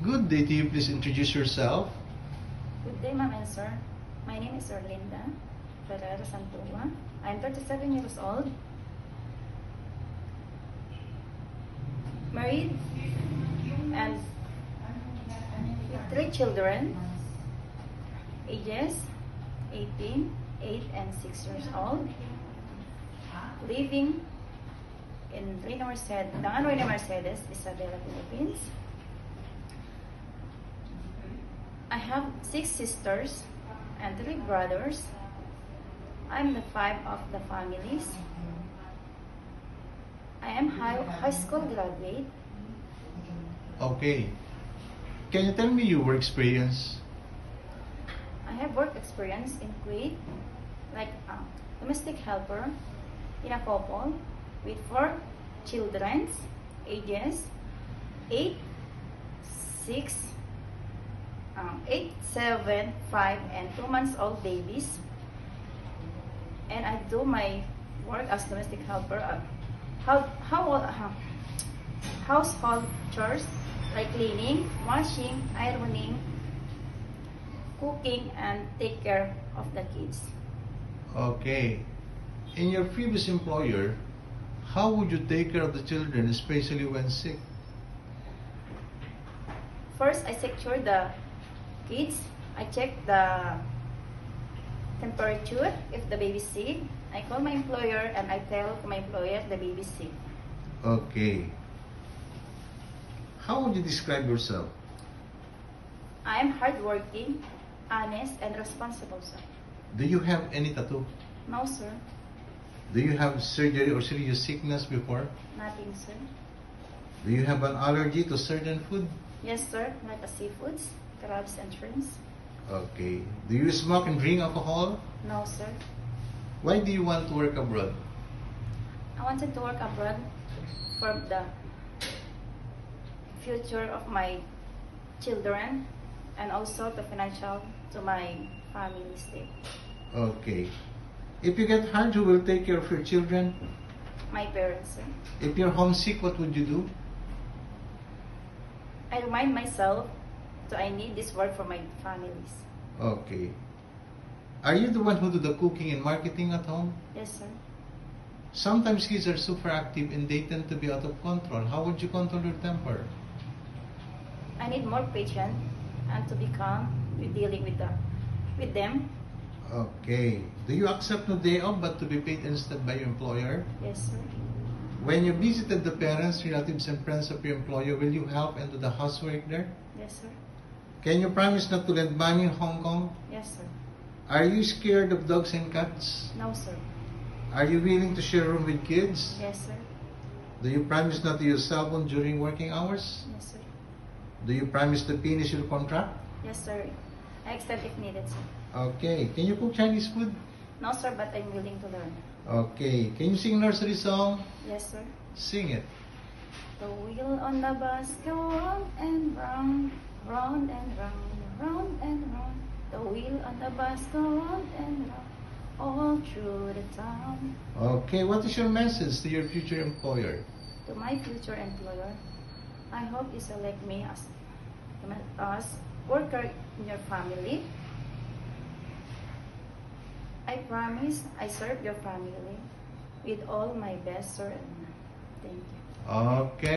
Good day to you. Please introduce yourself. Good day, ma'am and sir. My name is Orlinda Ferreira Santua. I'm 37 years old, married, and with 3 children, ages 18, 8, and 6 years old, living in Dangan Reyna Mercedes, Isabela, Philippines. I have 6 sisters and 3 brothers. I'm the 5 of the families. I am high school graduate. Okay. Can you tell me your work experience? I have work experience in Kuwait, like domestic helper in a couple with 4 children, ages 8, 6, 8, 7, 5, and 2 months old babies. And I do my work as domestic helper, household chores like cleaning, washing, ironing, cooking, and take care of the kids. Okay. In your previous employer, how would you take care of the children, especially when sick? First, I secure the kids. I check the temperature if the baby is sick. I call my employer and I tell my employer the baby is sick. Okay. How would you describe yourself? I am hardworking, honest, and responsible, sir. Do you have any tattoo? No, sir. Do you have surgery or serious sickness before? Nothing, sir. Do you have an allergy to certain food? Yes, sir. Like seafoods, crabs, and shrimps. Okay. Do you smoke and drink alcohol? No, sir. Why do you want to work abroad? I wanted to work abroad for the future of my children and also the financial to my family state. Okay. If you get hurt, who will take care of your children? My parents, sir. If you're homesick, what would you do? I remind myself that I need this work for my families. Okay. Are you the one who do the cooking and marketing at home? Yes, sir. Sometimes kids are super active and they tend to be out of control. How would you control your temper? I need more patience and to be calm with dealing with them. Okay. Do you accept no day off but to be paid instead by your employer? Yes, sir. When you visited the parents, relatives, and friends of your employer, will you help and do the housework there? Yes, sir. Can you promise not to lend money in Hong Kong? Yes, sir. Are you scared of dogs and cats? No, sir. Are you willing to share a room with kids? Yes, sir. Do you promise not to use cell phone during working hours? Yes, sir. Do you promise to finish your contract? Yes, sir. I extend if needed, sir. Okay. Can you cook Chinese food? No, sir, but I'm willing to learn. Okay. Can you sing nursery song? Yes, sir. Sing it. The wheel on the bus go round and round, round and round, round and round. The wheel on the bus go round and round, all through the town. Okay. What is your message to your future employer? To my future employer, I hope you select me as worker in your family. I promise I serve your family with all my best, sir. And thank you. Okay.